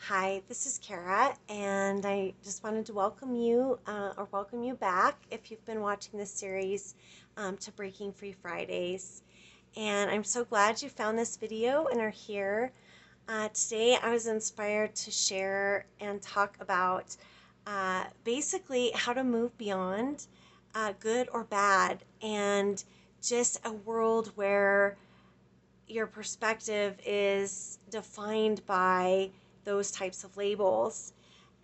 Hi, this is Kara, and I just wanted to welcome you or welcome you back if you've been watching this series to Breaking Free Fridays. And I'm so glad you found this video and are here. Today, I was inspired to share and talk about basically how to move beyond good or bad and just a world where your perspective is defined by those types of labels.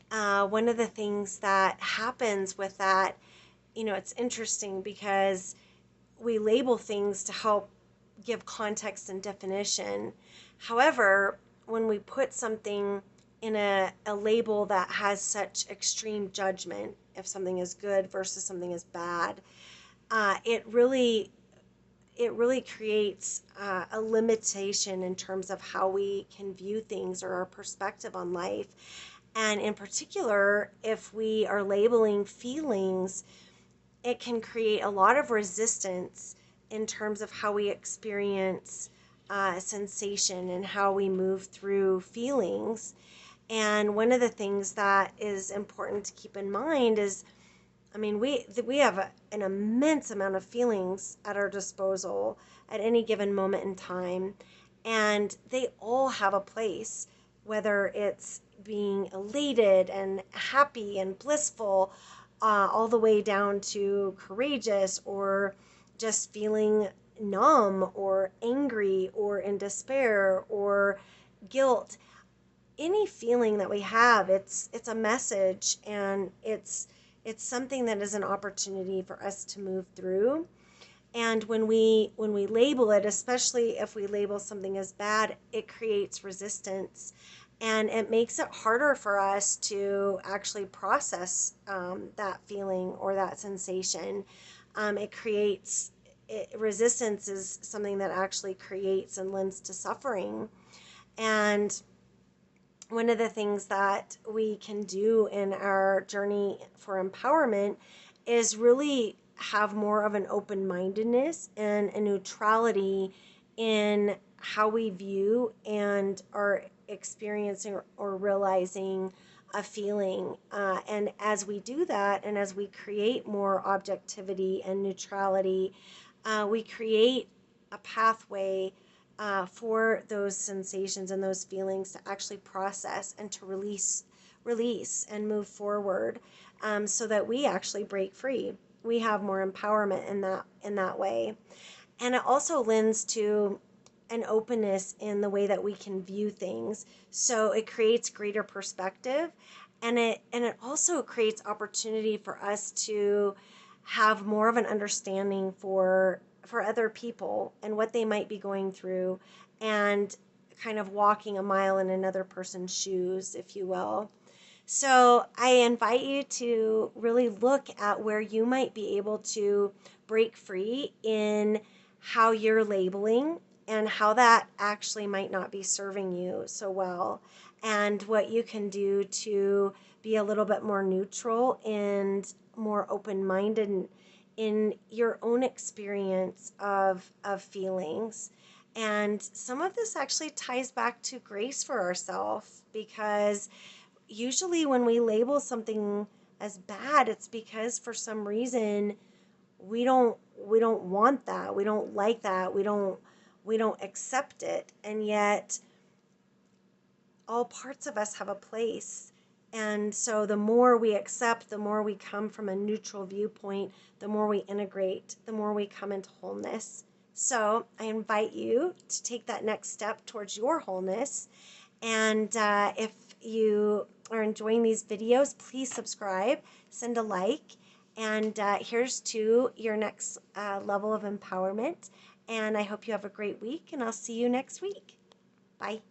One of the things that happens with that, it's interesting because we label things to help give context and definition. However, when we put something in a label that has such extreme judgment, if something is good versus something is bad, it really creates a limitation in terms of how we can view things or our perspective on life. And in particular, if we are labeling feelings, it can create a lot of resistance in terms of how we experience sensation and how we move through feelings. And one of the things that is important to keep in mind is, we have an immense amount of feelings at our disposal at any given moment in time, and they all have a place, whether it's being elated and happy and blissful, all the way down to courageous or just feeling numb or angry or in despair or guilt. Any feeling that we have, it's a message, and it's something that is an opportunity for us to move through. And when we label it, especially if we label something as bad, it creates resistance, and it makes it harder for us to actually process that feeling or that sensation. It creates resistance is something that actually creates and lends to suffering. And one of the things that we can do in our journey for empowerment is really have more of an open-mindedness and a neutrality in how we view and are experiencing or realizing a feeling. And as we do that, and as we create more objectivity and neutrality, we create a pathway for those sensations and those feelings to actually process and to release and move forward, so that we actually break free. We have more empowerment in that way. And it also lends to an openness in the way that we can view things. So it creates greater perspective, and it also creates opportunity for us to have more of an understanding for other people and what they might be going through, and kind of walking a mile in another person's shoes, if you will. So I invite you to really look at where you might be able to break free in how you're labeling and how that actually might not be serving you so well, and what you can do to be a little bit more neutral and more open-minded in your own experience of feelings. And some of this actually ties back to grace for ourselves, because usually when we label something as bad, it's because for some reason we don't want that, we don't like that, we don't accept it. And yet all parts of us have a place. And so the more we accept, the more we come from a neutral viewpoint, the more we integrate, the more we come into wholeness. So I invite you to take that next step towards your wholeness. And if you are enjoying these videos, please subscribe, send a like, and here's to your next level of empowerment. And I hope you have a great week, and I'll see you next week. Bye.